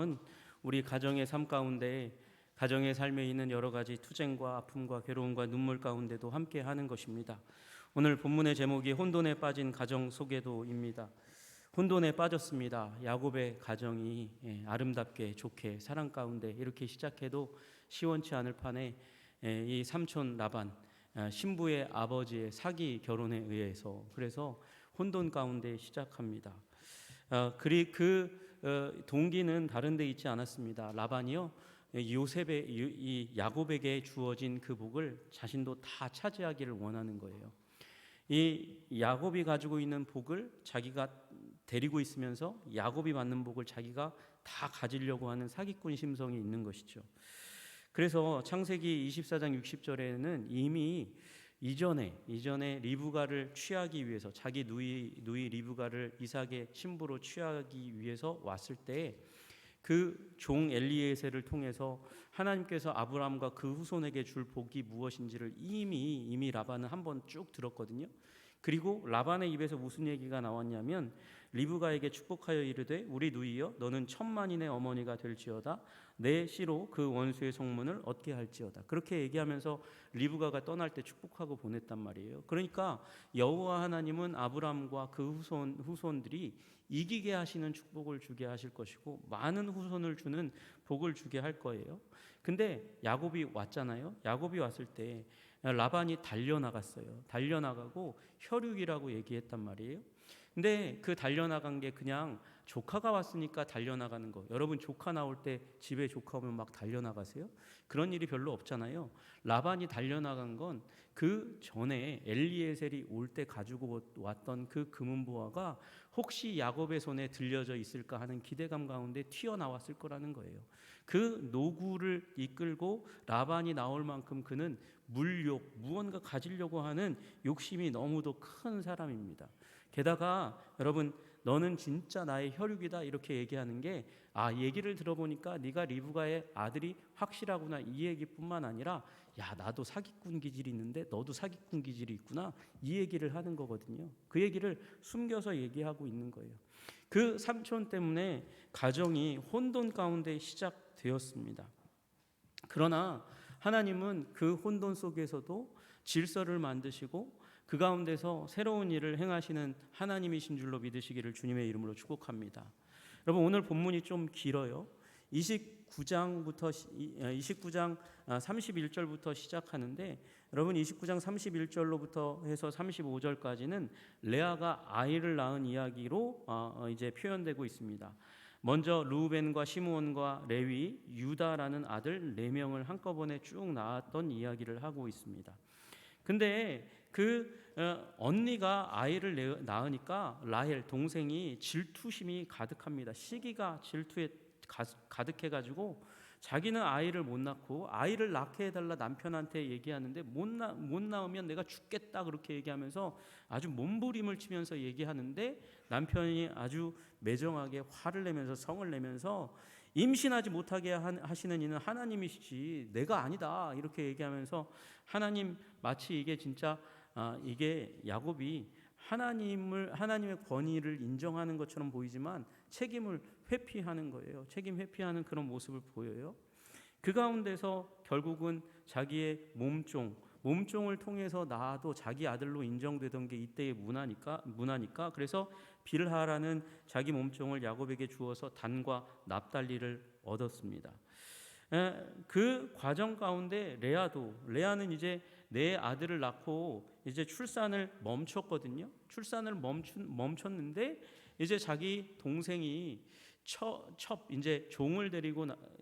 마음은 우리 가정의 삶 가운데 가정의 삶에 있는 여러 가지 투쟁과 아픔과 괴로움과 눈물 가운데도 함께 하는 것입니다. 오늘 본문의 제목이 혼돈에 빠진 가정 소개도입니다. 혼돈에 빠졌습니다. 야곱의 가정이 아름답게 좋게 사랑 가운데 이렇게 시작해도 시원치 않을 판에 이 삼촌 라반, 신부의 아버지의 사기 결혼에 의해서 그래서 혼돈 가운데 시작합니다. 그 동기는 다른 데 있지 않았습니다. 라반이요, 이 야곱에게 주어진 그 복을 자신도 다 차지하기를 원하는 거예요. 이 야곱이 가지고 있는 복을 자기가 데리고 있으면서 야곱이 받는 복을 자기가 다 가지려고 하는 사기꾼 심성이 있는 것이죠. 그래서 창세기 24장 60절에는 이미 이전에 리브가를 취하기 위해서 자기 누이 리브가를 이삭의 신부로 취하기 위해서 왔을 때 그 종 엘리에셀을 통해서 하나님께서 아브라함과 그 후손에게 줄 복이 무엇인지를 이미 라반은 한번 쭉 들었거든요. 그리고 라반의 입에서 무슨 얘기가 나왔냐면 리브가에게 축복하여 이르되 우리 누이여 너는 천만인의 어머니가 될지어다 내 씨로 그 원수의 성문을 얻게 할지어다. 그렇게 얘기하면서 리브가가 떠날 때 축복하고 보냈단 말이에요. 그러니까 여호와 하나님은 아브라함과 그 후손들이 이기게 하시는 축복을 주게 하실 것이고 많은 후손을 주는 복을 주게 할 거예요. 근데 야곱이 왔잖아요. 야곱이 왔을 때 라반이 달려나갔어요. 달려나가고 혈육이라고 얘기했단 말이에요. 근데 그 달려나간 게 그냥 조카가 왔으니까 달려나가는 거. 여러분 조카 나올 때 집에 조카 오면 막 달려나가세요? 그런 일이 별로 없잖아요. 라반이 달려나간 건 그 전에 엘리에셀이 올 때 가지고 왔던 그 금은보화가 혹시 야곱의 손에 들려져 있을까 하는 기대감 가운데 튀어나왔을 거라는 거예요. 그 노구를 이끌고 라반이 나올 만큼 그는 물욕, 무언가 가지려고 하는 욕심이 너무도 큰 사람입니다. 게다가 여러분 너는 진짜 나의 혈육이다 이렇게 얘기하는 게 얘기를 들어보니까 네가 리브가의 아들이 확실하구나 이 얘기뿐만 아니라 야 나도 사기꾼 기질이 있는데 너도 사기꾼 기질이 있구나 이 얘기를 하는 거거든요. 그 얘기를 숨겨서 얘기하고 있는 거예요. 그 삼촌 때문에 가정이 혼돈 가운데 시작되었습니다. 그러나 하나님은 그 혼돈 속에서도 질서를 만드시고 그 가운데서 새로운 일을 행하시는 하나님이신 줄로 믿으시기를 주님의 이름으로 축복합니다. 여러분 오늘 본문이 좀 길어요. 29장 31절부터 시작하는데 여러분 29장 31절로부터 해서 35절까지는 레아가 아이를 낳은 이야기로 이제 표현되고 있습니다. 먼저 루벤과 시므온과 레위, 유다라는 아들 4명을 한꺼번에 쭉 낳았던 이야기를 하고 있습니다. 근데 그 언니가 아이를 낳으니까 라헬 동생이 질투심이 가득합니다. 시기가 질투에 가득해가지고 자기는 아이를 못 낳고 아이를 낳게 해달라 남편한테 얘기하는데 못 낳으면 내가 죽겠다 그렇게 얘기하면서 아주 몸부림을 치면서 얘기하는데 남편이 아주 매정하게 화를 내면서 성을 내면서 임신하지 못하게 하시는 이는 하나님이시지 내가 아니다 이렇게 얘기하면서 하나님 마치 이게 진짜 이게 야곱이 하나님의 권위를 인정하는 것처럼 보이지만 책임을 회피하는 거예요. 책임 회피하는 그런 모습을 보여요. 그 가운데서 결국은 자기의 몸종을 통해서 낳아도 자기 아들로 인정되던 게 이때의 문화니까 그래서 빌하라는 자기 몸종을 야곱에게 주어서 단과 납달리를 얻었습니다. 그 과정 가운데 레아는 이제 내 아들을 낳고 이제 출산을 멈췄거든요. 출산을 멈췄는데 이제 자기 동생이 이제 종을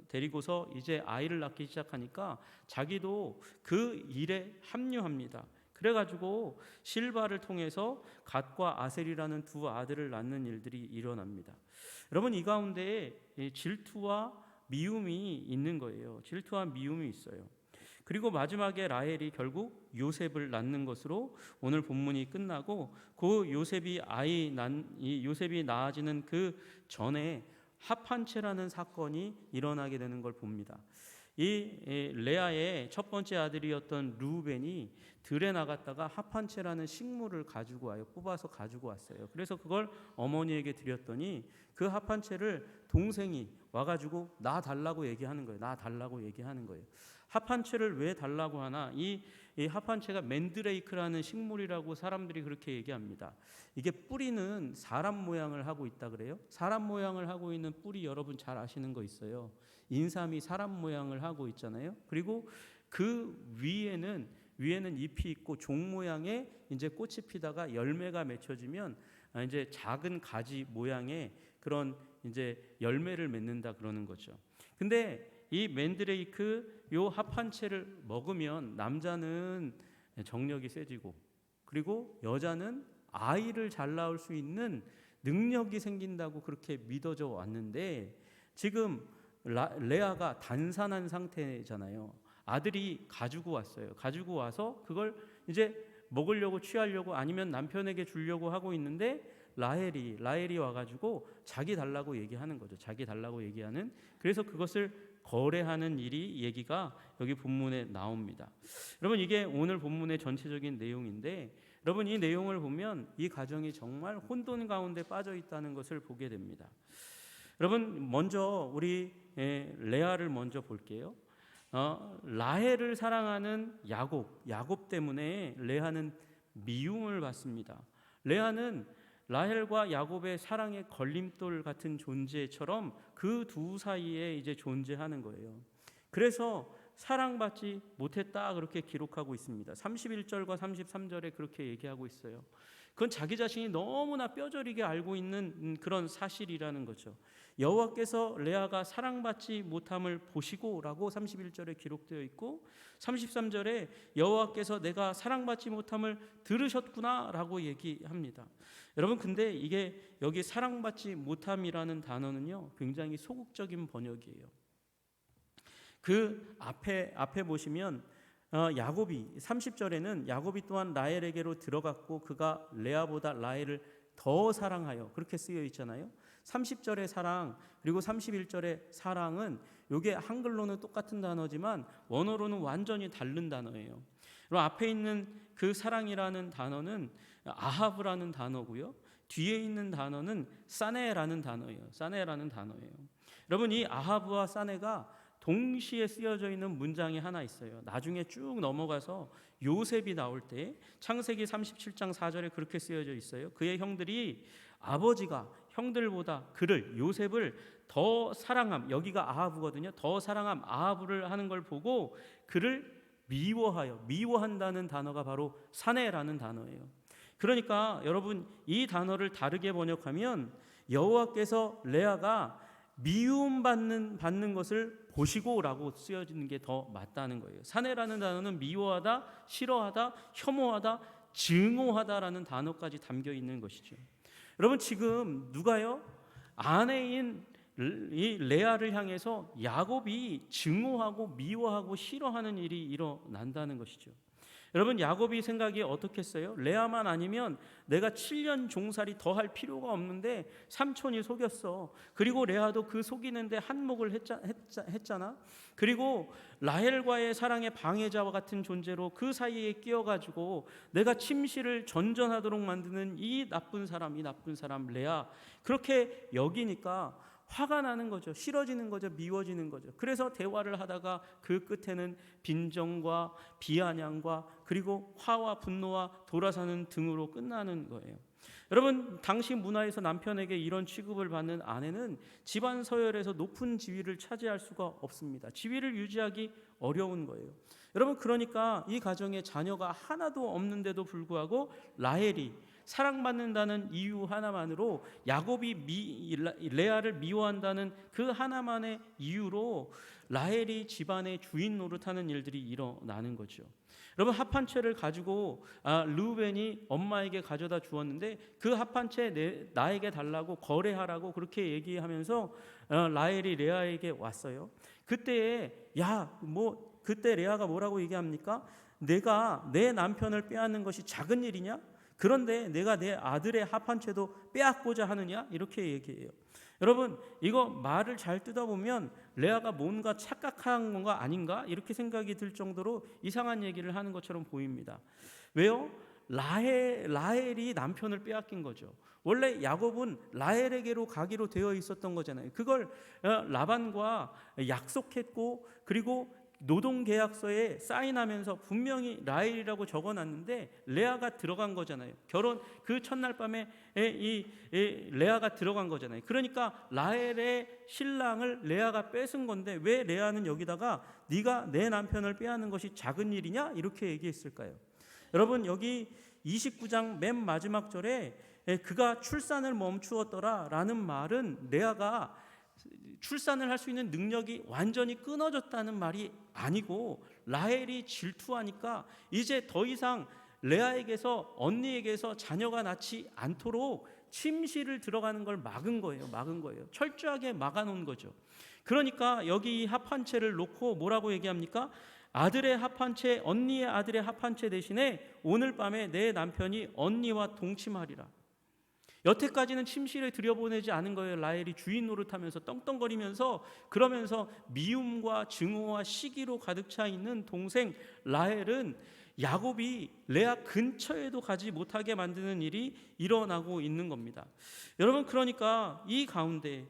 데리고서 이제 아이를 낳기 시작하니까 자기도 그 일에 합류합니다. 그래가지고 실바를 통해서 갓과 아셀이라는 두 아들을 낳는 일들이 일어납니다. 여러분 이 가운데 질투와 미움이 있는 거예요. 질투와 미움이 있어요. 그리고 마지막에 라헬이 결국 요셉을 낳는 것으로 오늘 본문이 끝나고 그 요셉이 낳아지는 그 전에 합한채라는 사건이 일어나게 되는 걸 봅니다. 이 레아의 첫 번째 아들이었던 루벤이 들에 나갔다가 합한채라는 식물을 가지고 와요. 뽑아서 가지고 왔어요. 그래서 그걸 어머니에게 드렸더니 그 합한채를 동생이 와가지고 나 달라고 얘기하는 거예요. 나 달라고 얘기하는 거예요. 합한채를 왜 달라고 하나? 이 합한채가 맨드레이크라는 식물이라고 사람들이 그렇게 얘기합니다. 이게 뿌리는 사람 모양을 하고 있다 그래요. 사람 모양을 하고 있는 뿌리 여러분 잘 아시는 거 있어요. 인삼이 사람 모양을 하고 있잖아요. 그리고 그 위에는 잎이 있고 종 모양의 이제 꽃이 피다가 열매가 맺혀지면 이제 작은 가지 모양의 그런 이제 열매를 맺는다 그러는 거죠. 근데 이 맨드레이크 요 합한채를 먹으면 남자는 정력이 세지고 그리고 여자는 아이를 잘 낳을 수 있는 능력이 생긴다고 그렇게 믿어져 왔는데 지금 레아가 단산한 상태잖아요. 아들이 가지고 왔어요. 가지고 와서 그걸 이제 먹으려고 취하려고 아니면 남편에게 주려고 하고 있는데 라헬이 와가지고 자기 달라고 얘기하는 거죠. 자기 달라고 얘기하는. 그래서 그것을 거래하는 일이 얘기가 여기 본문에 나옵니다. 여러분 이게 오늘 본문의 전체적인 내용인데 여러분 이 내용을 보면 이 가정이 정말 혼돈 가운데 빠져 있다는 것을 보게 됩니다. 여러분 먼저 우리 레아를 먼저 볼게요. 라헬을 사랑하는 야곱 때문에 레아는 미움을 받습니다. 레아는 라헬과 야곱의 사랑의 걸림돌 같은 존재처럼 그 두 사이에 이제 존재하는 거예요. 그래서 사랑받지 못했다 그렇게 기록하고 있습니다. 31절과 33절에 그렇게 얘기하고 있어요. 그건 자기 자신이 너무나 뼈저리게 알고 있는 그런 사실이라는 거죠. 여호와께서 레아가 사랑받지 못함을 보시고라고 31절에 기록되어 있고 33절에 여호와께서 내가 사랑받지 못함을 들으셨구나라고 얘기합니다. 여러분 근데 이게 여기 사랑받지 못함이라는 단어는요 굉장히 소극적인 번역이에요. 그 앞에 보시면 야곱이 30절에는 야곱이 또한 라헬에게로 들어갔고 그가 레아보다 라헬을 더 사랑하여 그렇게 쓰여 있잖아요. 30절의 사랑 그리고 31절의 사랑은 이게 한글로는 똑같은 단어지만 원어로는 완전히 다른 단어예요. 그리고 앞에 있는 그 사랑이라는 단어는 아하브라는 단어고요. 뒤에 있는 단어는 사네라는 단어예요. 사네라는 단어예요. 여러분 이 아하브와 사네가 동시에 쓰여져 있는 문장이 하나 있어요. 나중에 쭉 넘어가서 요셉이 나올 때 창세기 37장 4절에 그렇게 쓰여져 있어요. 그의 형들이 아버지가 형들보다 그를 요셉을 더 사랑함 여기가 아하브거든요. 더 사랑함 아하브를 하는 걸 보고 그를 미워한다는 단어가 바로 사네라는 단어예요. 그러니까 여러분 이 단어를 다르게 번역하면 여호와께서 레아가 미움받는 것을 보시고라고 쓰여지는 게 더 맞다는 거예요. 사내라는 단어는 미워하다, 싫어하다, 혐오하다, 증오하다라는 단어까지 담겨 있는 것이죠. 여러분 지금 누가요? 아내인 이 레아를 향해서 야곱이 증오하고 미워하고 싫어하는 일이 일어난다는 것이죠. 여러분 야곱이 생각이 어떻겠어요? 레아만 아니면 내가 7년 종살이 더 할 필요가 없는데 삼촌이 속였어. 그리고 레아도 그 속이는데 한몫을 했잖아. 그리고 라헬과의 사랑의 방해자와 같은 존재로 그 사이에 끼어가지고 내가 침실을 전전하도록 만드는 이 나쁜 사람 레아 그렇게 여기니까 화가 나는 거죠. 싫어지는 거죠. 미워지는 거죠. 그래서 대화를 하다가 그 끝에는 빈정과 비아냥과 그리고 화와 분노와 돌아서는 등으로 끝나는 거예요. 여러분 당시 문화에서 남편에게 이런 취급을 받는 아내는 집안 서열에서 높은 지위를 차지할 수가 없습니다. 지위를 유지하기 어려운 거예요. 여러분 그러니까 이 가정에 자녀가 하나도 없는데도 불구하고 라헬이 사랑받는다는 이유 하나만으로 야곱이 레아를 미워한다는 그 하나만의 이유로 라헬이 집안의 주인 노릇하는 일들이 일어나는 거죠. 여러분 합한채를 가지고 르우벤이 엄마에게 가져다 주었는데 그 합한채 나에게 달라고 거래하라고 그렇게 얘기하면서 라헬이 레아에게 왔어요. 그때 그때 레아가 뭐라고 얘기합니까? 내가 내 남편을 빼앗는 것이 작은 일이냐? 그런데 내가 내 아들의 합한채도 빼앗고자 하느냐? 이렇게 얘기해요. 여러분, 이거 말을 잘 뜯어보면 레아가 뭔가 착각한 건가 아닌가 이렇게 생각이 들 정도로 이상한 얘기를 하는 것처럼 보입니다. 왜요? 라헬이 남편을 빼앗긴 거죠. 원래 야곱은 라헬에게로 가기로 되어 있었던 거잖아요. 그걸 라반과 약속했고, 그리고 노동계약서에 사인하면서 분명히 라헬이라고 적어놨는데 레아가 들어간 거잖아요. 결혼 그 첫날 밤에 이 레아가 들어간 거잖아요. 그러니까 라헬의 신랑을 레아가 뺏은 건데 왜 레아는 여기다가 네가 내 남편을 빼앗는 것이 작은 일이냐 이렇게 얘기했을까요? 여러분, 여기 29장 맨 마지막 절에 그가 출산을 멈추었더라 라는 말은 레아가 출산을 할 수 있는 능력이 완전히 끊어졌다는 말이 아니고, 라헬이 질투하니까 이제 더 이상 레아에게서, 언니에게서 자녀가 낳지 않도록 침실을 들어가는 걸 막은 거예요. 철저하게 막아놓은 거죠. 그러니까 여기 합한채를 놓고 뭐라고 얘기합니까? 아들의 합한채, 언니의 아들의 합한채 대신에 오늘 밤에 내 남편이 언니와 동침하리라. 여태까지는 침실에 들여보내지 않은 거예요. 라헬이 주인 노릇하면서 떵떵거리면서, 그러면서 미움과 증오와 시기로 가득 차 있는 동생 라헬은 야곱이 레아 근처에도 가지 못하게 만드는 일이 일어나고 있는 겁니다. 여러분, 그러니까 이 가운데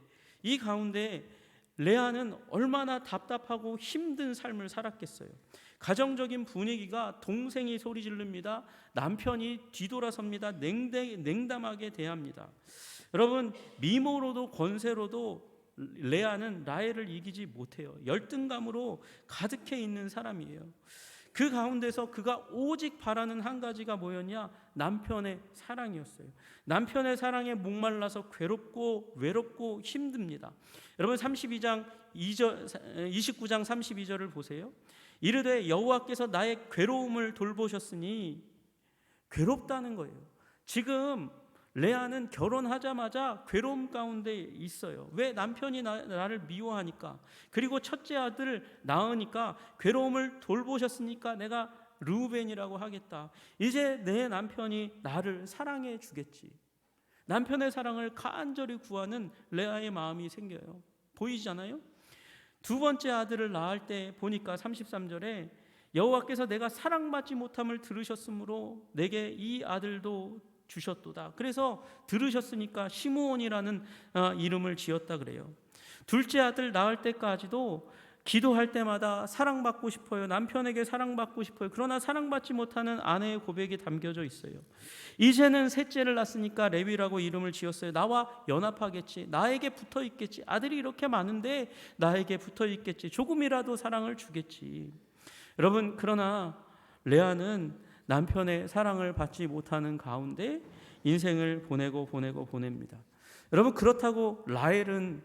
레아는 얼마나 답답하고 힘든 삶을 살았겠어요. 가정적인 분위기가, 동생이 소리 지릅니다. 남편이 뒤돌아섭니다. 냉담하게 대합니다. 여러분, 미모로도 권세로도 레아는 라헬을 이기지 못해요. 열등감으로 가득해 있는 사람이에요. 그 가운데서 그가 오직 바라는 한 가지가 뭐였냐? 남편의 사랑이었어요. 남편의 사랑에 목말라서 괴롭고 외롭고 힘듭니다. 여러분, 29장 32절을 보세요. 이르되 여호와께서 나의 괴로움을 돌보셨으니, 괴롭다는 거예요. 지금 레아는 결혼하자마자 괴로움 가운데 있어요. 왜? 남편이 나를 미워하니까, 그리고 첫째 아들을 낳으니까 괴로움을 돌보셨으니까 내가 르우벤이라고 하겠다. 이제 내 남편이 나를 사랑해 주겠지. 남편의 사랑을 간절히 구하는 레아의 마음이 생겨요. 보이잖아요? 두 번째 아들을 낳을 때 보니까 33절에 여호와께서 내가 사랑받지 못함을 들으셨으므로 내게 이 아들도 주셨도다. 그래서 들으셨으니까 시므온이라는 이름을 지었다 그래요. 둘째 아들 낳을 때까지도 기도할 때마다 사랑받고 싶어요. 남편에게 사랑받고 싶어요. 그러나 사랑받지 못하는 아내의 고백이 담겨져 있어요. 이제는 셋째를 낳았으니까 레위라고 이름을 지었어요. 나와 연합하겠지. 나에게 붙어 있겠지. 아들이 이렇게 많은데 나에게 붙어 있겠지. 조금이라도 사랑을 주겠지. 여러분, 그러나 레아는 남편의 사랑을 받지 못하는 가운데 인생을 보냅니다. 여러분, 그렇다고 라헬은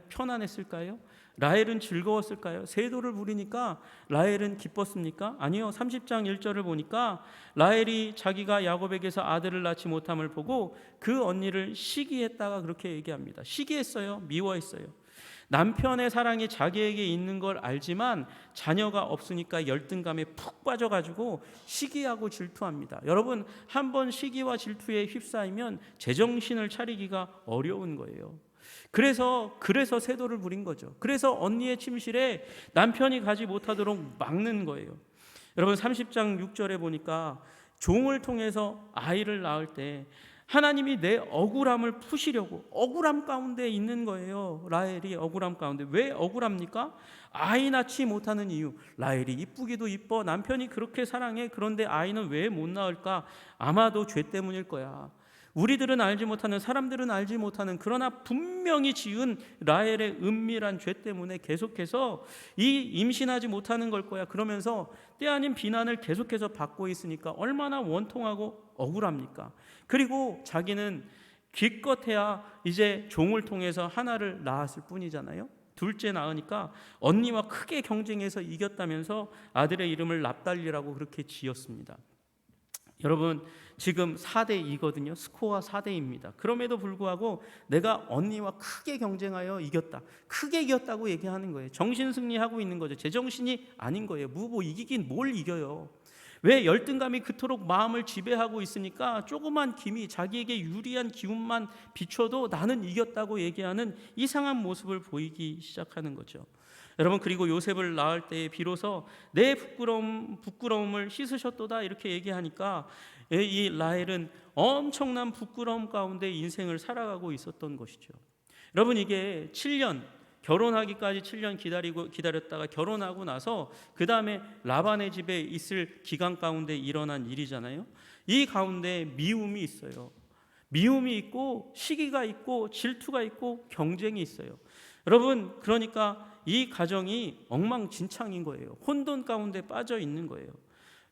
편안했을까요? 라헬은 즐거웠을까요? 세도를 부리니까 라헬은 기뻤습니까? 아니요. 30장 1절을 보니까 라헬이 자기가 야곱에게서 아들을 낳지 못함을 보고 그 언니를 시기했다가 그렇게 얘기합니다. 시기했어요? 미워했어요? 남편의 사랑이 자기에게 있는 걸 알지만 자녀가 없으니까 열등감에 푹 빠져가지고 시기하고 질투합니다. 여러분, 한번 시기와 질투에 휩싸이면 제정신을 차리기가 어려운 거예요. 그래서 세도를 부린 거죠. 그래서 언니의 침실에 남편이 가지 못하도록 막는 거예요. 여러분, 30장 6절에 보니까 종을 통해서 아이를 낳을 때 하나님이 내 억울함을 푸시려고 억울함 가운데 있는 거예요. 라헬이 억울함 가운데. 왜 억울합니까? 아이 낳지 못하는 이유. 라헬이 이쁘기도 이뻐, 남편이 그렇게 사랑해. 그런데 아이는 왜 못 낳을까? 아마도 죄 때문일 거야. 우리들은 알지 못하는, 사람들은 알지 못하는, 그러나 분명히 지은 라헬의 은밀한 죄 때문에 계속해서 이 임신하지 못하는 걸 거야. 그러면서 때 아닌 비난을 계속해서 받고 있으니까 얼마나 원통하고 억울합니까? 그리고 자기는 기껏해야 이제 종을 통해서 하나를 낳았을 뿐이잖아요. 둘째 낳으니까 언니와 크게 경쟁해서 이겼다면서 아들의 이름을 납달리라고 그렇게 지었습니다. 여러분, 지금 4대2거든요. 스코어 4대2입니다. 그럼에도 불구하고 내가 언니와 크게 경쟁하여 이겼다. 크게 이겼다고 얘기하는 거예요. 정신 승리하고 있는 거죠. 제정신이 아닌 거예요. 이기긴 뭘 이겨요. 왜 열등감이 그토록 마음을 지배하고 있으니까 조그만 김이 자기에게 유리한 기운만 비춰도 나는 이겼다고 얘기하는 이상한 모습을 보이기 시작하는 거죠. 여러분, 그리고 요셉을 낳을 때에 비로소 내 부끄러움을 씻으셨도다 이렇게 얘기하니까 이 라헬은 엄청난 부끄러움 가운데 인생을 살아가고 있었던 것이죠. 여러분, 이게 7년 결혼하기까지 7년 기다렸다가 결혼하고 나서 그 다음에 라반의 집에 있을 기간 가운데 일어난 일이잖아요. 이 가운데 미움이 있어요. 미움이 있고 시기가 있고 질투가 있고 경쟁이 있어요. 여러분, 그러니까 이 가정이 엉망진창인 거예요. 혼돈 가운데 빠져 있는 거예요.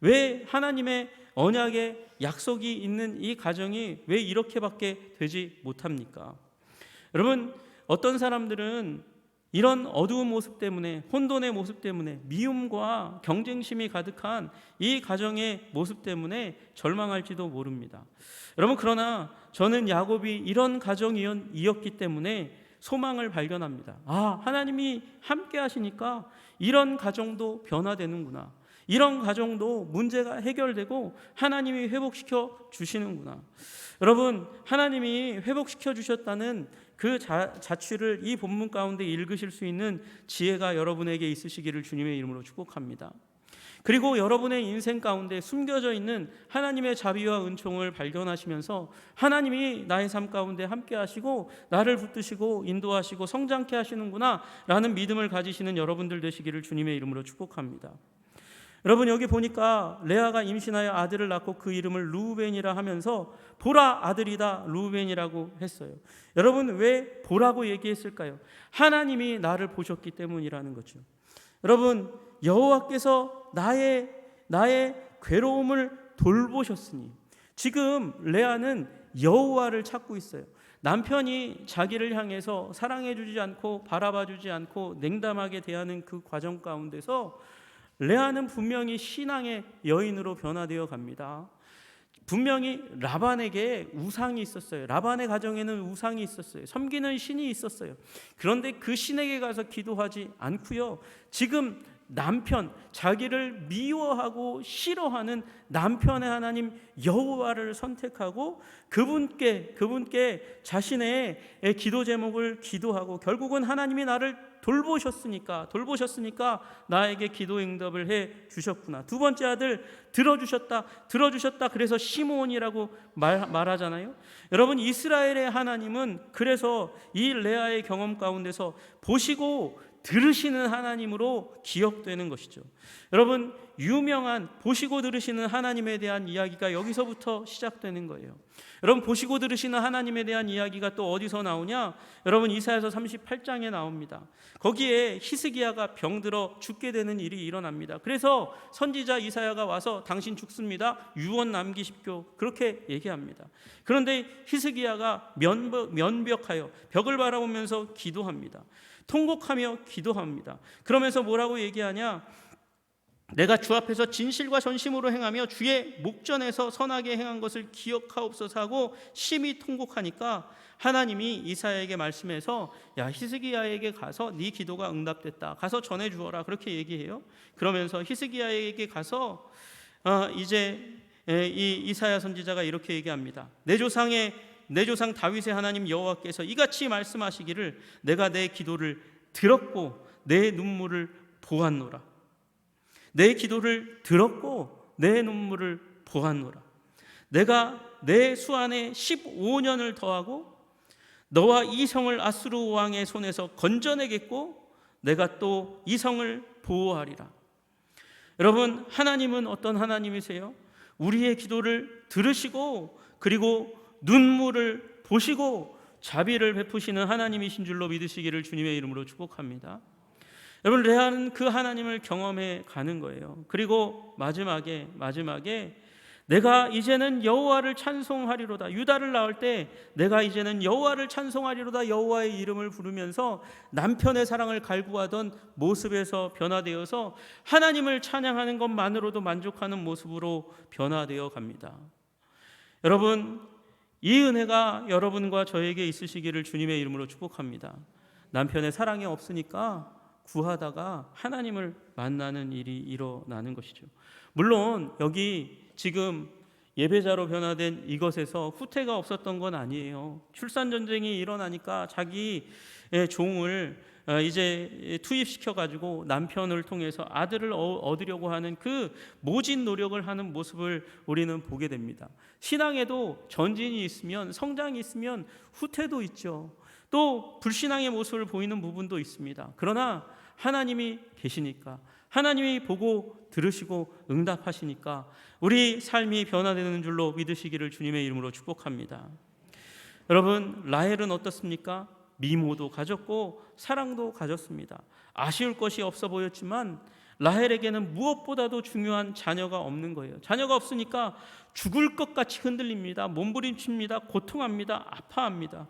왜 하나님의 언약의 약속이 있는 이 가정이 왜 이렇게밖에 되지 못합니까? 여러분, 어떤 사람들은 이런 어두운 모습 때문에, 혼돈의 모습 때문에, 미움과 경쟁심이 가득한 이 가정의 모습 때문에 절망할지도 모릅니다. 여러분, 그러나 저는 야곱이 이런 가정이었기 때문에 소망을 발견합니다. 하나님이 함께 하시니까 이런 가정도 변화되는구나. 이런 가정도 문제가 해결되고 하나님이 회복시켜 주시는구나. 여러분, 하나님이 회복시켜 주셨다는 그 자취를 이 본문 가운데 읽으실 수 있는 지혜가 여러분에게 있으시기를 주님의 이름으로 축복합니다. 그리고 여러분의 인생 가운데 숨겨져 있는 하나님의 자비와 은총을 발견하시면서 하나님이 나의 삶 가운데 함께 하시고 나를 붙드시고 인도하시고 성장케 하시는구나 라는 믿음을 가지시는 여러분들 되시기를 주님의 이름으로 축복합니다. 여러분, 여기 보니까 레아가 임신하여 아들을 낳고 그 이름을 르우벤이라 하면서 보라, 아들이다, 르우벤이라고 했어요. 여러분, 왜 보라고 얘기했을까요? 하나님이 나를 보셨기 때문이라는 거죠. 여러분, 여호와께서 나의 괴로움을 돌보셨으니, 지금 레아는 여호와를 찾고 있어요. 남편이 자기를 향해서 사랑해주지 않고 바라봐주지 않고 냉담하게 대하는 그 과정 가운데서 레아는 분명히 신앙의 여인으로 변화되어 갑니다. 분명히 라반에게 우상이 있었어요. 라반의 가정에는 우상이 있었어요. 섬기는 신이 있었어요. 그런데 그 신에게 가서 기도하지 않고요, 지금 남편, 자기를 미워하고 싫어하는 남편의 하나님 여호와를 선택하고 그분께 자신의 기도 제목을 기도하고, 결국은 하나님이 나를 돌보셨으니까 나에게 기도 응답을 해 주셨구나. 두 번째 아들 들어주셨다. 그래서 시므온이라고 말하잖아요. 여러분, 이스라엘의 하나님은 그래서 이 레아의 경험 가운데서 보시고 들으시는 하나님으로 기억되는 것이죠. 여러분, 유명한 보시고 들으시는 하나님에 대한 이야기가 여기서부터 시작되는 거예요. 여러분, 보시고 들으시는 하나님에 대한 이야기가 또 어디서 나오냐? 여러분, 이사야서 38장에 나옵니다. 거기에 히스기야가 병들어 죽게 되는 일이 일어납니다. 그래서 선지자 이사야가 와서 당신 죽습니다, 유언 남기십시오, 그렇게 얘기합니다. 그런데 히스기야가 면벽하여 벽을 바라보면서 기도합니다. 통곡하며 기도합니다. 그러면서 뭐라고 얘기하냐? 내가 주 앞에서 진실과 전심으로 행하며 주의 목전에서 선하게 행한 것을 기억하옵소서 하고 심히 통곡하니까 하나님이 이사야에게 말씀해서, 야, 히스기야에게 가서 네 기도가 응답됐다, 가서 전해 주어라, 그렇게 얘기해요. 그러면서 히스기야에게 가서 이제 이 이사야 선지자가 이렇게 얘기합니다. 내 조상 다윗의 하나님 여호와께서 이같이 말씀하시기를, 내가 내 기도를 들었고 내 눈물을 보았노라. 내 기도를 들었고 내 눈물을 보았노라. 내가 내 수 안에 15년을 더하고 너와 이 성을 아수르 왕의 손에서 건져내겠고 내가 또 이 성을 보호하리라. 여러분, 하나님은 어떤 하나님이세요? 우리의 기도를 들으시고 그리고 눈물을 보시고 자비를 베푸시는 하나님이신 줄로 믿으시기를 주님의 이름으로 축복합니다. 여러분, 레아는 그 하나님을 경험해 가는 거예요. 그리고 마지막에 내가 이제는 여호와를 찬송하리로다. 유다를 낳을 때 내가 이제는 여호와를 찬송하리로다, 여호와의 이름을 부르면서 남편의 사랑을 갈구하던 모습에서 변화되어서 하나님을 찬양하는 것만으로도 만족하는 모습으로 변화되어 갑니다. 여러분, 이 은혜가 여러분과 저에게 있으시기를 주님의 이름으로 축복합니다. 남편의 사랑이 없으니까 구하다가 하나님을 만나는 일이 일어나는 것이죠. 물론 여기 지금 예배자로 변화된 이것에서 후퇴가 없었던 건 아니에요. 출산 전쟁이 일어나니까 자기 종을 이제 투입시켜 가지고 남편을 통해서 아들을 얻으려고 하는 그 모진 노력을 하는 모습을 우리는 보게 됩니다. 신앙에도 전진이 있으면, 성장이 있으면 후퇴도 있죠. 또 불신앙의 모습을 보이는 부분도 있습니다. 그러나 하나님이 계시니까, 하나님이 보고 들으시고 응답하시니까 우리 삶이 변화되는 줄로 믿으시기를 주님의 이름으로 축복합니다. 여러분, 라헬은 어떻습니까? 미모도 가졌고 사랑도 가졌습니다. 아쉬울 것이 없어 보였지만 라헬에게는 무엇보다도 중요한 자녀가 없는 거예요. 자녀가 없으니까 죽을 것 같이 흔들립니다. 몸부림칩니다. 고통합니다. 아파합니다.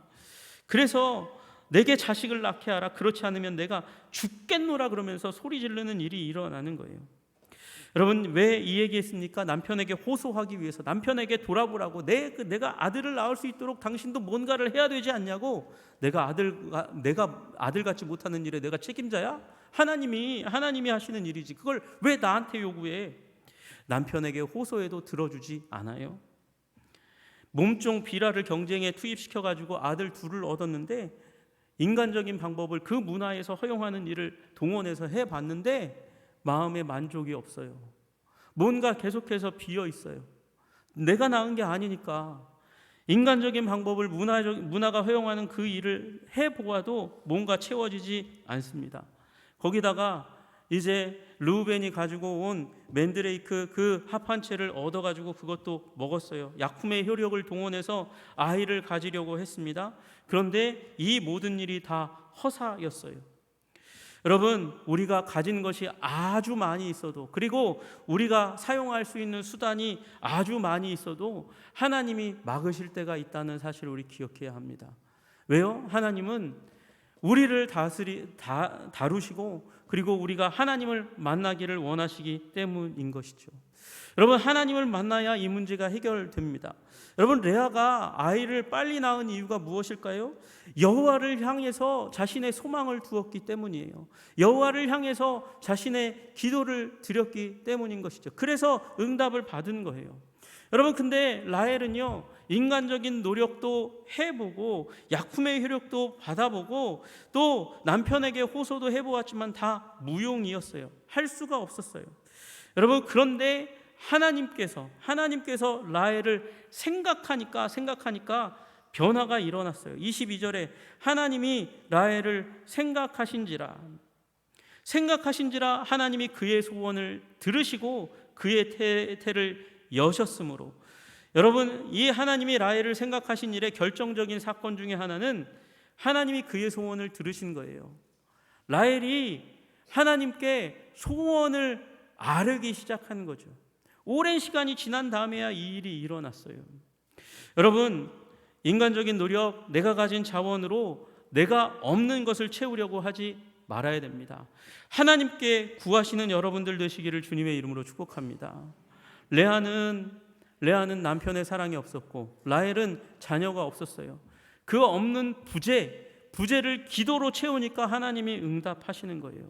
그래서 내게 자식을 낳게 하라, 그렇지 않으면 내가 죽겠노라 그러면서 소리 지르는 일이 일어나는 거예요. 여러분, 왜 이 얘기했습니까? 남편에게 호소하기 위해서, 남편에게 돌아보라고, 내가 아들을 낳을 수 있도록 당신도 뭔가를 해야 되지 않냐고. 내가 아들 갖지 못하는 일에 내가 책임자야? 하나님이 하시는 일이지. 그걸 왜 나한테 요구해? 남편에게 호소해도 들어주지 않아요. 몸종 비라를 경쟁에 투입시켜 가지고 아들 둘을 얻었는데, 인간적인 방법을 그 문화에서 허용하는 일을 동원해서 해봤는데 마음에 만족이 없어요. 뭔가 계속해서 비어 있어요. 내가 낳은 게 아니니까. 인간적인 방법을 문화가 허용하는 그 일을 해보아도 뭔가 채워지지 않습니다. 거기다가 이제 르우벤이 가지고 온 맨드레이크 그 합 한 채를 얻어가지고 그것도 먹었어요. 약품의 효력을 동원해서 아이를 가지려고 했습니다. 그런데 이 모든 일이 다 허사였어요. 여러분, 우리가 가진 것이 아주 많이 있어도, 그리고 우리가 사용할 수 있는 수단이 아주 많이 있어도 하나님이 막으실 때가 있다는 사실을 우리 기억해야 합니다. 왜요? 하나님은 우리를 다루시고, 그리고 우리가 하나님을 만나기를 원하시기 때문인 것이죠. 여러분, 하나님을 만나야 이 문제가 해결됩니다. 여러분, 레아가 아이를 빨리 낳은 이유가 무엇일까요? 여호와를 향해서 자신의 소망을 두었기 때문이에요. 여호와를 향해서 자신의 기도를 드렸기 때문인 것이죠. 그래서 응답을 받은 거예요. 여러분, 근데 라헬은요, 인간적인 노력도 해보고 약품의 효력도 받아보고 또 남편에게 호소도 해보았지만 다 무용이었어요. 할 수가 없었어요. 여러분, 그런데 하나님께서 라헬을 생각하니까 변화가 일어났어요. 22절에 하나님이 라헬을 생각하신지라 하나님이 그의 소원을 들으시고 그의 태를 여셨으므로. 여러분, 이 하나님이 라헬을 생각하신 일의 결정적인 사건 중에 하나는 하나님이 그의 소원을 들으신 거예요. 라헬이 하나님께 소원을 아뢰기 시작한 거죠. 오랜 시간이 지난 다음에야 이 일이 일어났어요. 여러분, 인간적인 노력, 내가 가진 자원으로 내가 없는 것을 채우려고 하지 말아야 됩니다. 하나님께 구하시는 여러분들 되시기를 주님의 이름으로 축복합니다. 레아는 남편의 사랑이 없었고 라헬은 자녀가 없었어요. 그 없는 부재를 기도로 채우니까 하나님이 응답하시는 거예요.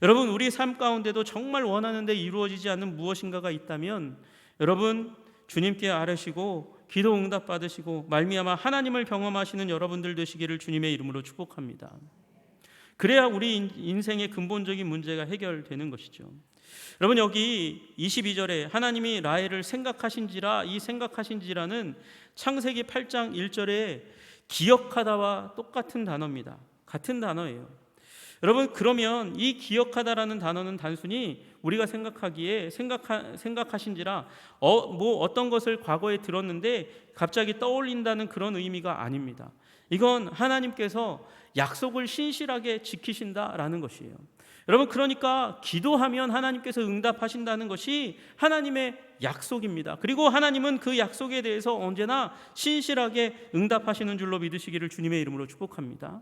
여러분, 우리 삶 가운데도 정말 원하는데 이루어지지 않는 무엇인가가 있다면 여러분, 주님께 아뢰시고 기도 응답 받으시고 말미암아 하나님을 경험하시는 여러분들 되시기를 주님의 이름으로 축복합니다. 그래야 우리 인생의 근본적인 문제가 해결되는 것이죠. 여러분, 여기 22절에 하나님이 라헬을 생각하신지라, 이 생각하신지라는 창세기 8장 1절에 기억하다와 똑같은 단어입니다. 같은 단어예요. 여러분, 그러면 이 기억하다라는 단어는 단순히 우리가 생각하기에 생각하신지라 어떤 것을 과거에 들었는데 갑자기 떠올린다는 그런 의미가 아닙니다. 이건 하나님께서 약속을 신실하게 지키신다라는 것이에요. 여러분, 그러니까 기도하면 하나님께서 응답하신다는 것이 하나님의 약속입니다. 그리고 하나님은 그 약속에 대해서 언제나 신실하게 응답하시는 줄로 믿으시기를 주님의 이름으로 축복합니다.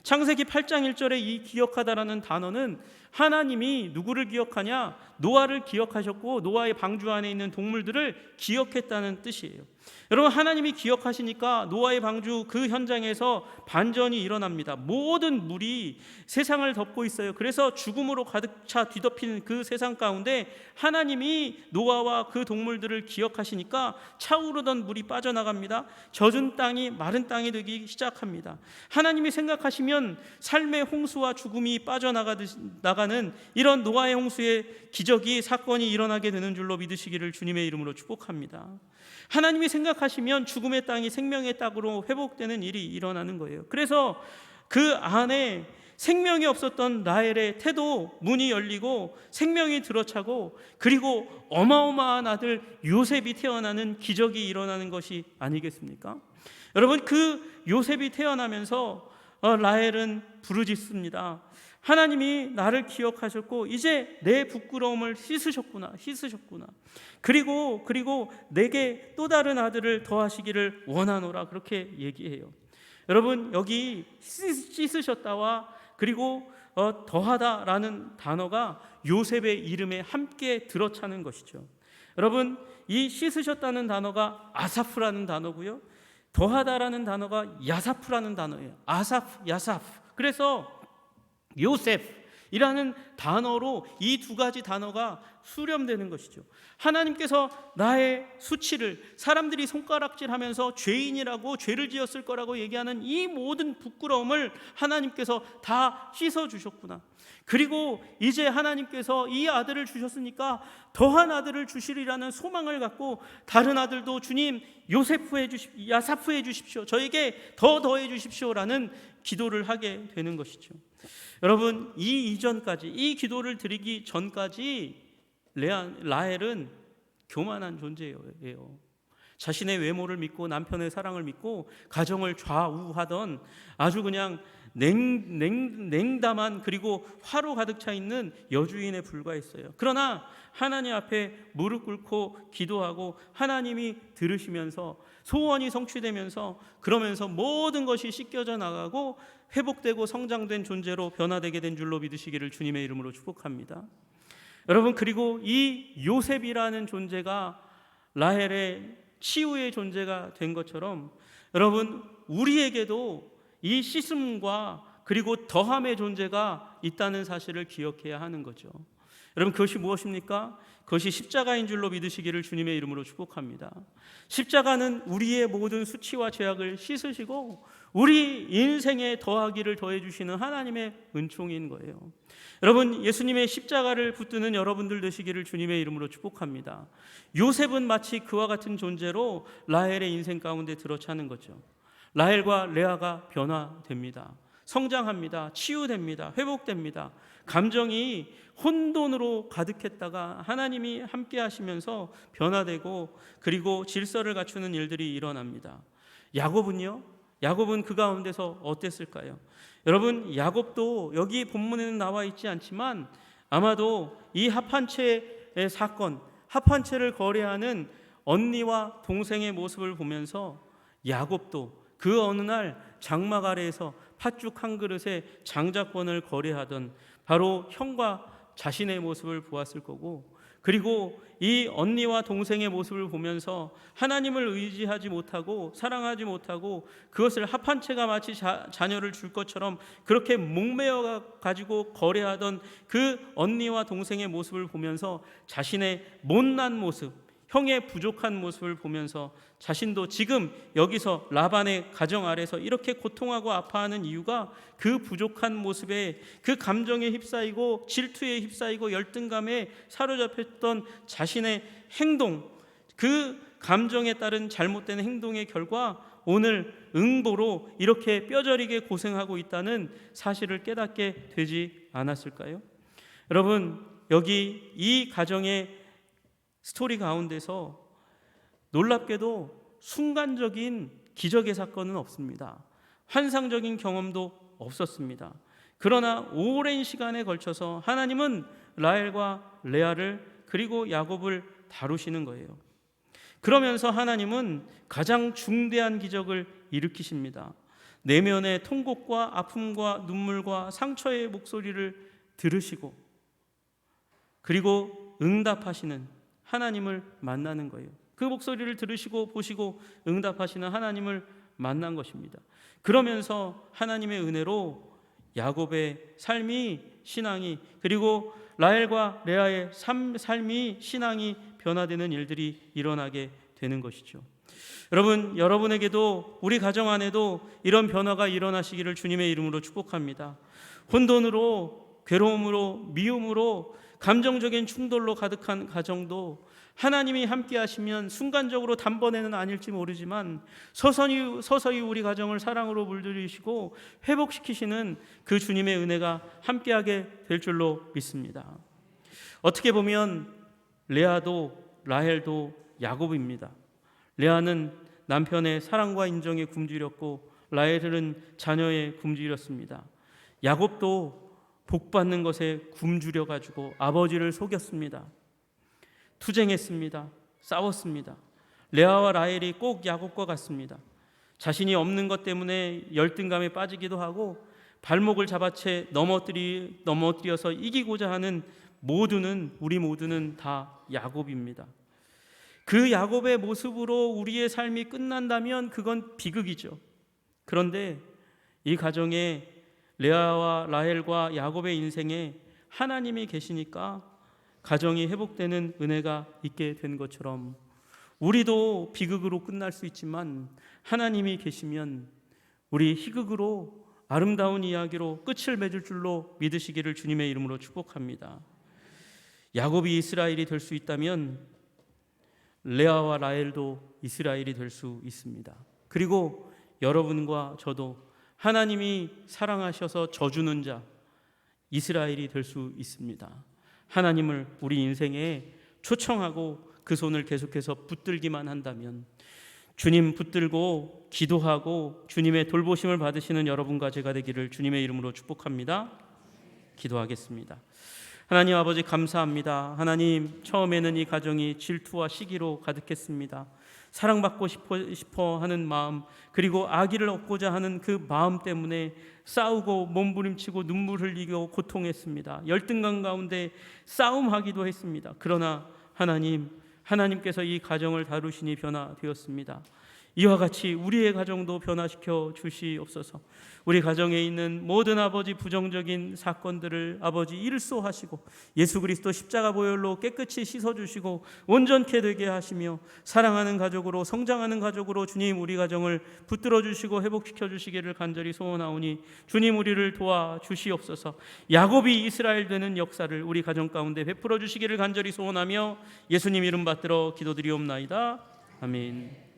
창세기 8장 1절에 이 기억하다라는 단어는 하나님이 누구를 기억하냐? 노아를 기억하셨고 노아의 방주 안에 있는 동물들을 기억했다는 뜻이에요. 여러분, 하나님이 기억하시니까 노아의 방주 그 현장에서 반전이 일어납니다. 모든 물이 세상을 덮고 있어요. 그래서 죽음으로 가득 차 뒤덮이는 그 세상 가운데 하나님이 노아와 그 동물들을 기억하시니까 차오르던 물이 빠져나갑니다. 젖은 땅이 마른 땅이 되기 시작합니다. 하나님이 생각하시면 삶의 홍수와 죽음이 빠져나가는 이런 노아의 홍수의 기적이 사건이 일어나게 되는 줄로 믿으시기를 주님의 이름으로 축복합니다. 하나님이 생각하시면 죽음의 땅이 생명의 땅으로 회복되는 일이 일어나는 거예요. 그래서 그 안에 생명이 없었던 라헬의 태도 문이 열리고 생명이 들어차고, 그리고 어마어마한 아들 요셉이 태어나는 기적이 일어나는 것이 아니겠습니까? 여러분, 그 요셉이 태어나면서 라헬은 부르짖습니다. 하나님이 나를 기억하셨고 이제 내 부끄러움을 씻으셨구나. 그리고 내게 또 다른 아들을 더하시기를 원하노라, 그렇게 얘기해요. 여러분, 여기 씻으셨다와 그리고 더하다라는 단어가 요셉의 이름에 함께 들어차는 것이죠. 여러분, 이 씻으셨다는 단어가 아사프라는 단어고요, 더하다라는 단어가 야사프라는 단어예요. 아사프, 야사프. 그래서 요셉이라는 단어로 이 두 가지 단어가 수렴되는 것이죠. 하나님께서 나의 수치를, 사람들이 손가락질하면서 죄인이라고 죄를 지었을 거라고 얘기하는 이 모든 부끄러움을 하나님께서 다 씻어주셨구나. 그리고 이제 하나님께서 이 아들을 주셨으니까 더한 아들을 주시리라는 소망을 갖고 다른 아들도 주님 야사프해 주십시오, 저에게 더 더해 주십시오라는 기도를 하게 되는 것이죠. 여러분, 이 이전까지, 이 기도를 드리기 전까지 라헬은 교만한 존재예요. 자신의 외모를 믿고 남편의 사랑을 믿고 가정을 좌우하던 아주 그냥 냉담한, 그리고 화로 가득 차 있는 여주인에 불과했어요. 그러나 하나님 앞에 무릎 꿇고 기도하고 하나님이 들으시면서 소원이 성취되면서, 그러면서 모든 것이 씻겨져 나가고 회복되고 성장된 존재로 변화되게 된 줄로 믿으시기를 주님의 이름으로 축복합니다. 여러분, 그리고 이 요셉이라는 존재가 라헬의 치유의 존재가 된 것처럼, 여러분, 우리에게도 이 씻음과 그리고 더함의 존재가 있다는 사실을 기억해야 하는 거죠. 여러분, 그것이 무엇입니까? 그것이 십자가인 줄로 믿으시기를 주님의 이름으로 축복합니다. 십자가는 우리의 모든 수치와 죄악을 씻으시고 우리 인생에 더하기를 더해 주시는 하나님의 은총인 거예요. 여러분, 예수님의 십자가를 붙드는 여러분들 되시기를 주님의 이름으로 축복합니다. 요셉은 마치 그와 같은 존재로 라헬의 인생 가운데 들어차는 거죠. 라헬과 레아가 변화됩니다. 성장합니다. 치유됩니다. 회복됩니다. 감정이 혼돈으로 가득했다가 하나님이 함께 하시면서 변화되고, 그리고 질서를 갖추는 일들이 일어납니다. 야곱은 그 가운데서 어땠을까요? 여러분, 야곱도 여기 본문에는 나와 있지 않지만 아마도 이 합한채의 사건, 합한채를 거래하는 언니와 동생의 모습을 보면서 야곱도 그 어느 날 장막 아래에서 팥죽 한 그릇에 장자권을 거래하던 바로 형과 자신의 모습을 보았을 거고, 그리고 이 언니와 동생의 모습을 보면서 하나님을 의지하지 못하고 사랑하지 못하고 그것을 합한 채가 마치 자녀를 줄 것처럼 그렇게 목매어 가지고 거래하던 그 언니와 동생의 모습을 보면서 자신의 못난 모습, 형의 부족한 모습을 보면서 자신도 지금 여기서 라반의 가정 아래서 이렇게 고통하고 아파하는 이유가 그 부족한 모습에, 그 감정에 휩싸이고 질투에 휩싸이고 열등감에 사로잡혔던 자신의 행동, 그 감정에 따른 잘못된 행동의 결과 오늘 응보로 이렇게 뼈저리게 고생하고 있다는 사실을 깨닫게 되지 않았을까요? 여러분, 여기 이 가정의 스토리 가운데서 놀랍게도 순간적인 기적의 사건은 없습니다. 환상적인 경험도 없었습니다. 그러나 오랜 시간에 걸쳐서 하나님은 라헬과 레아를 그리고 야곱을 다루시는 거예요. 그러면서 하나님은 가장 중대한 기적을 일으키십니다. 내면의 통곡과 아픔과 눈물과 상처의 목소리를 들으시고 그리고 응답하시는 하나님을 만나는 거예요. 그 목소리를 들으시고 보시고 응답하시는 하나님을 만난 것입니다. 그러면서 하나님의 은혜로 야곱의 삶이, 신앙이, 그리고 라헬과 레아의 삶이, 신앙이 변화되는 일들이 일어나게 되는 것이죠. 여러분, 여러분에게도, 우리 가정 안에도 이런 변화가 일어나시기를 주님의 이름으로 축복합니다. 혼돈으로, 괴로움으로, 미움으로, 감정적인 충돌로 가득한 가정도 하나님이 함께 하시면 순간적으로 단번에는 아닐지 모르지만 서서히 우리 가정을 사랑으로 물들이시고 회복시키시는 그 주님의 은혜가 함께하게 될 줄로 믿습니다. 어떻게 보면 레아도 라헬도 야곱입니다. 레아는 남편의 사랑과 인정에 굶주렸고 라헬은 자녀에 굶주렸습니다. 야곱도 복받는 것에 굶주려가지고 아버지를 속였습니다. 투쟁했습니다. 싸웠습니다. 레아와 라헬이 꼭 야곱과 같습니다. 자신이 없는 것 때문에 열등감에 빠지기도 하고 발목을 잡아채 넘어뜨려서 이기고자 하는 우리 모두는 다 야곱입니다. 그 야곱의 모습으로 우리의 삶이 끝난다면 그건 비극이죠. 그런데 이 가정에 레아와 라헬과 야곱의 인생에 하나님이 계시니까 가정이 회복되는 은혜가 있게 된 것처럼 우리도 비극으로 끝날 수 있지만 하나님이 계시면 우리 희극으로 아름다운 이야기로 끝을 맺을 줄로 믿으시기를 주님의 이름으로 축복합니다. 야곱이 이스라엘이 될 수 있다면 레아와 라헬도 이스라엘이 될 수 있습니다. 그리고 여러분과 저도 하나님이 사랑하셔서 져주는 자 이스라엘이 될 수 있습니다. 하나님을 우리 인생에 초청하고 그 손을 계속해서 붙들기만 한다면 주님 붙들고 기도하고 주님의 돌보심을 받으시는 여러분과 제가 되기를 주님의 이름으로 축복합니다. 기도하겠습니다. 하나님 아버지 감사합니다. 하나님, 처음에는 이 가정이 질투와 시기로 가득했습니다. 사랑받고 싶어 하는 마음, 그리고 아기를 얻고자 하는 그 마음 때문에 싸우고 몸부림치고 눈물 흘리고 고통했습니다. 열등감 가운데 싸움하기도 했습니다. 그러나 하나님께서 이 가정을 다루시니 변화되었습니다. 이와 같이 우리의 가정도 변화시켜 주시옵소서. 우리 가정에 있는 모든 아버지 부정적인 사건들을 아버지 일소하시고 예수 그리스도 십자가 보혈로 깨끗이 씻어주시고 온전케 되게 하시며 사랑하는 가족으로 성장하는 가족으로 주님 우리 가정을 붙들어 주시고 회복시켜 주시기를 간절히 소원하오니 주님 우리를 도와 주시옵소서. 야곱이 이스라엘 되는 역사를 우리 가정 가운데 베풀어 주시기를 간절히 소원하며 예수님 이름 받들어 기도드리옵나이다. 아멘.